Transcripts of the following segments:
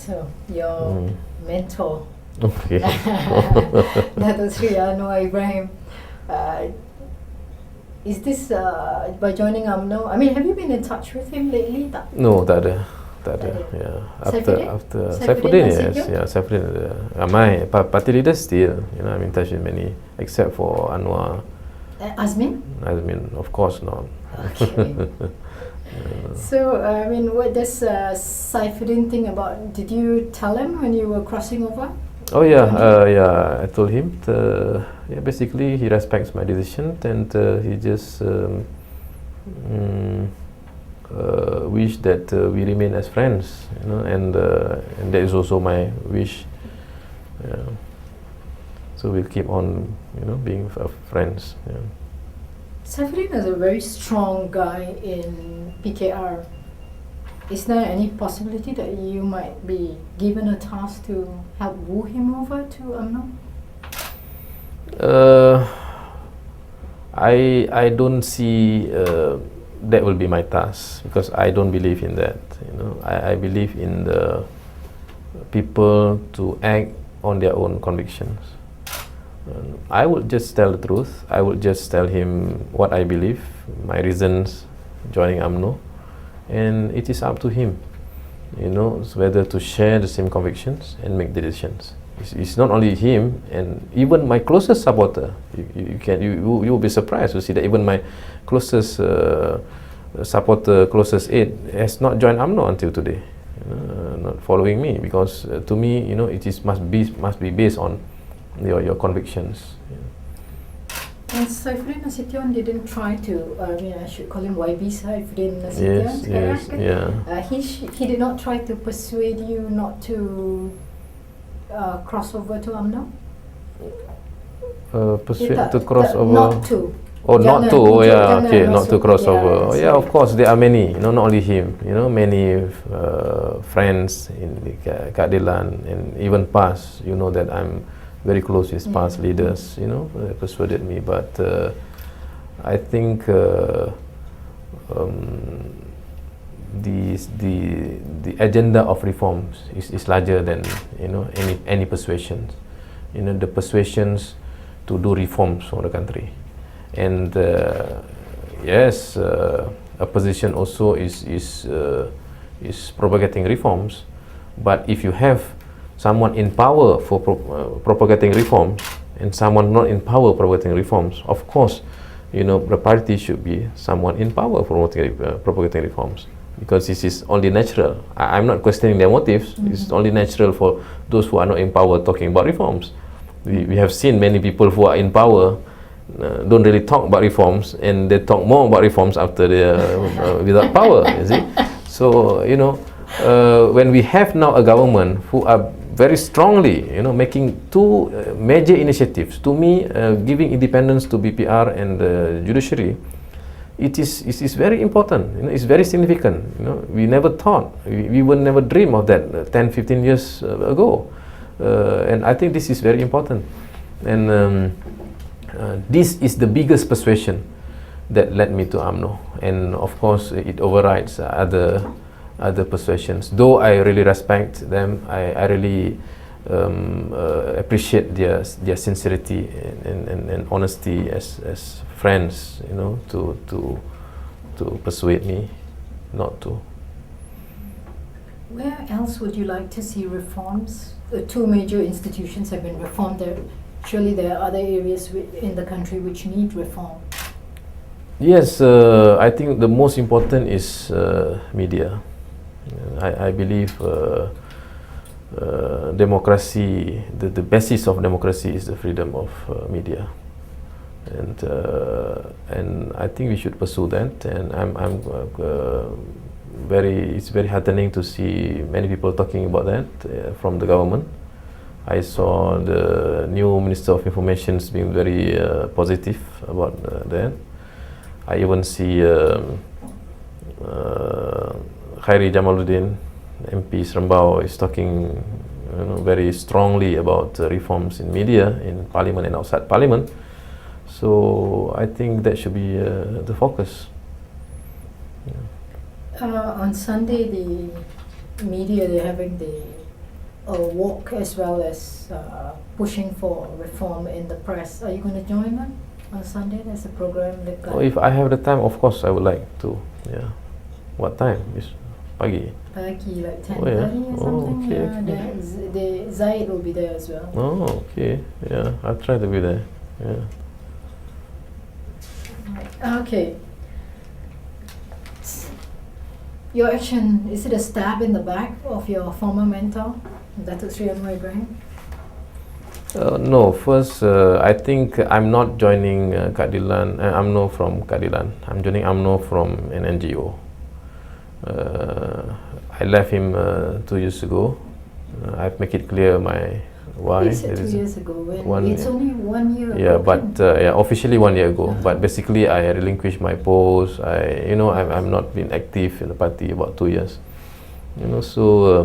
So, your mentor, Okay. Dato' Sri Anwar Ibrahim, is this by joining UMNO? I mean, have you been in touch with him lately? No, tak ada. Yeah. After Saifuddin, yes, yeah, Saifuddin. My party leaders still, I'm in touch with many, except for Anwar. Azmin, of course not. okay. So, I mean, what does Saifuddin think about? Did you tell him when you were crossing over? Oh yeah, I told him. Basically, he respects my decision, and he just wish that we remain as friends, and that is also my wish. So we'll keep on, being friends. Yeah. Saifuddin is a very strong guy in PKR. Is there any possibility that you might be given a task to help woo him over to UMNO? I don't see that will be my task, because I don't believe in that. I believe in the people to act on their own convictions. I would just tell the truth. I would just tell him what I believe, my reasons joining UMNO, and it is up to him, whether to share the same convictions and make decisions. It's not only him, and even my closest supporter. You will be surprised to see that even my closest supporter, closest aide, has not joined UMNO until today, not following me, because to me, it must be based on your convictions. And Saifuddin Nasution didn't try to, I should call him YB Saifuddin Nasution. Yes, yeah. He did not try to persuade you not to cross over to UMNO? Persuade to cross over? Not to. Oh, not to. Oh, yeah, okay, not to cross yeah, over. Oh, yeah, of course, there are many. Not only him. Many friends in the Keadilan and even past. That I'm very close with past leaders. Persuaded me, but I think the agenda of reforms is larger than any persuasions. The persuasions to do reforms for the country, and yes, opposition also is propagating reforms. But if you have someone in power for propagating reforms and someone not in power propagating reforms, of course, the party should be someone in power propagating reforms, because this is only natural. I'm not questioning their motives. It's only natural for those who are not in power talking about reforms. We have seen many people who are in power don't really talk about reforms, and they talk more about reforms after they are without power. You see, so when we have now a government who are very strongly, making two major initiatives. To me, giving independence to BPR and the judiciary, it is very important. It's very significant. We never thought, we would never dream of that 10, 15 years ago, and I think this is very important. And this is the biggest persuasion that led me to UMNO, and of course, it overrides other persuasions. Though I really respect them, I really appreciate their sincerity and honesty as friends, to persuade me not to. Where else would you like to see reforms? The two major institutions have been reformed. Surely there are other areas in the country which need reform. Yes, I think the most important is media. I believe democracy, the basis of democracy is the freedom of media, and I think we should pursue that. And it's very heartening to see many people talking about that from the government. I saw the new Minister of Information being very positive about that. I even see Khairi Jamaluddin, MP Serembau, is talking very strongly about reforms in media, in Parliament and outside Parliament. So I think that should be the focus. On Sunday, the media, they're having the a walk as well as pushing for reform in the press. Are you going to join them on Sunday? There's a program that Oh, if I have the time, of course I would like to. Yeah. What time? Is pagi. Pagi, like 10:30 Oh, yeah. or Oh, something. okay, Yeah, okay. Zaid will be there as well. Oh, okay. Yeah, I'll try to be there. Yeah. Okay. Your action, is it a stab in the back of your former mentor, Datuk Sri Anwar Ibrahim? No, first, I think I'm not joining Keadilan, UMNO from Keadilan. I'm joining UMNO from an NGO. I left him 2 years ago. I've made it clear why. You said 2 years ago, when it's year. only 1 year Yeah, ago. but officially 1 year ago. But basically, I relinquished my post. I'm not been active in the party about 2 years. So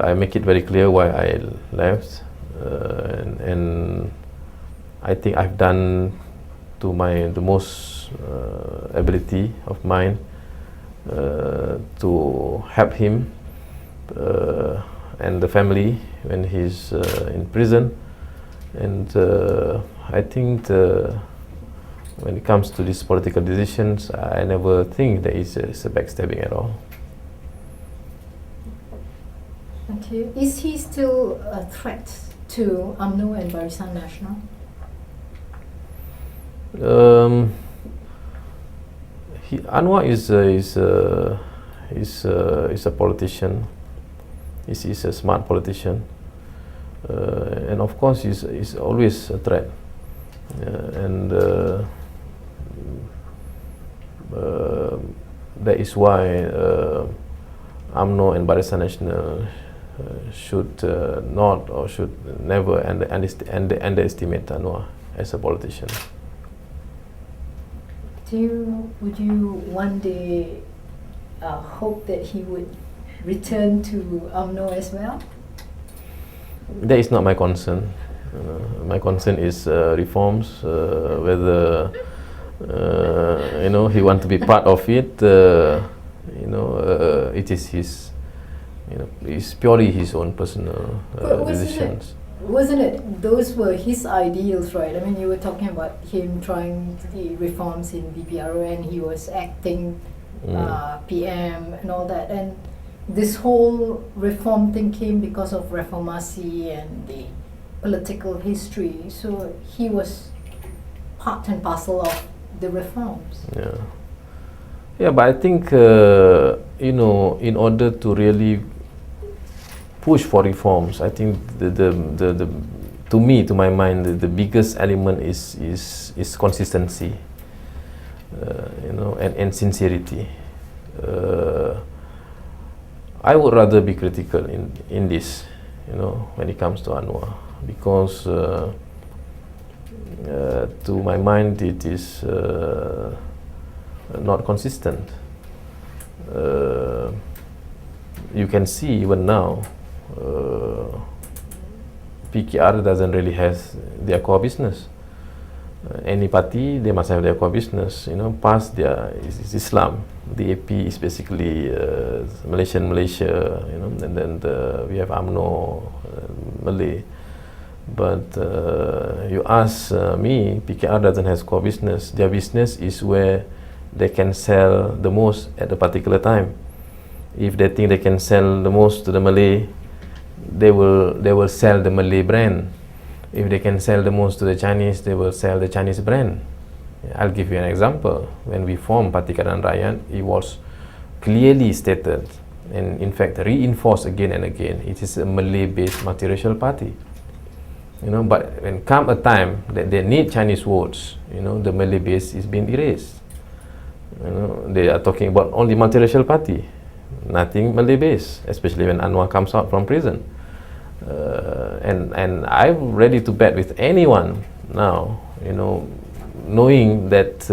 I make it very clear why I left, and I think I've done to the most ability of mine to help him and the family when he's in prison, and I think when it comes to these political decisions, I never think that it's a backstabbing at all. Okay. Is he still a threat to UMNO and Barisan Nasional? Anwar is a politician. He's a smart politician, and of course he's always a threat. That is why UMNO and Barisan Nasional should not or should never underestimate Anwar as a politician. Would you one day hope that he would return to UMNO as well? That is not my concern. My concern is reforms. Whether he want to be part of it. It is his. It's purely his own personal decisions. Wasn't it? Those were his ideals, right? I mean, you were talking about him trying the reforms in BPRO, and he was acting PM and all that. And this whole reform thing came because of reformasi and the political history. So he was part and parcel of the reforms. Yeah, but I think in order to really push for reforms, I think to my mind, the biggest element is consistency, and sincerity. I would rather be critical in this, when it comes to Anwar, because to my mind it is not consistent. You can see even now. PKR doesn't really have their core business. Any party, they must have their core business. Past is Islam. The AP is basically Malaysia. And then we have UMNO, Malay. But you ask me, PKR doesn't have core business. Their business is where they can sell the most at a particular time. If they think they can sell the most to the Malay, they will sell the Malay brand. If they can sell the most to the Chinese, they will sell the Chinese brand. I'll give you an example. When we formed Parti Keadilan Rakyat, it was clearly stated, and in fact reinforced again and again, it is a Malay-based multiracial party. But when come a time that they need Chinese votes, the Malay base is being erased. They are talking about only multiracial party, nothing Malay base, especially when Anwar comes out from prison. And I'm ready to bet with anyone now, knowing that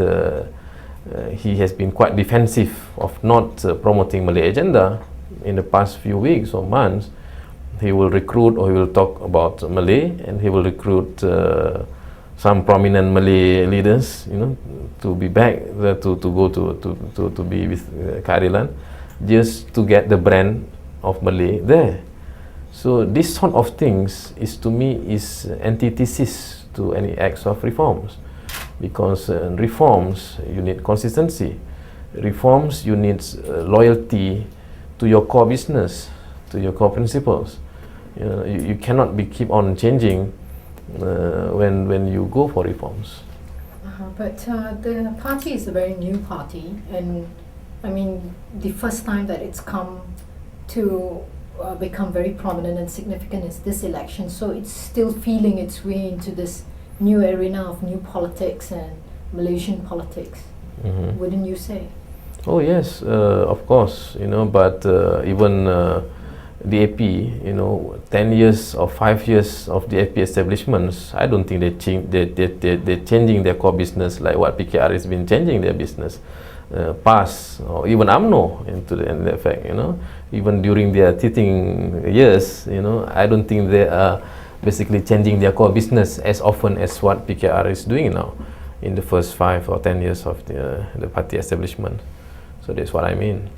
he has been quite defensive of not promoting Malay agenda in the past few weeks or months. He will recruit, or he will talk about Malay, and he will recruit some prominent Malay leaders, to be back to go to be with Keadilan. just to get the brand of Malay there. So this sort of things is, to me, is antithesis to any acts of reforms, because reforms, you need consistency. Reforms, you need loyalty to your core business, to your core principles. You cannot keep on changing when you go for reforms. But the party is a very new party, and I mean, the first time that it's come to become very prominent and significant is this election. So it's still feeling its way into this new arena of new politics and Malaysian politics. Wouldn't you say? Oh yes, of course. But even the AP, 10 years or 5 years of the AP establishments, I don't think they're changing their core business like what PKR has been changing their business. PAS or even Umno in effect, even during their teething years, I don't think they are basically changing their core business as often as what PKR is doing now in the first 5 or 10 years of the party establishment. So that's what I mean.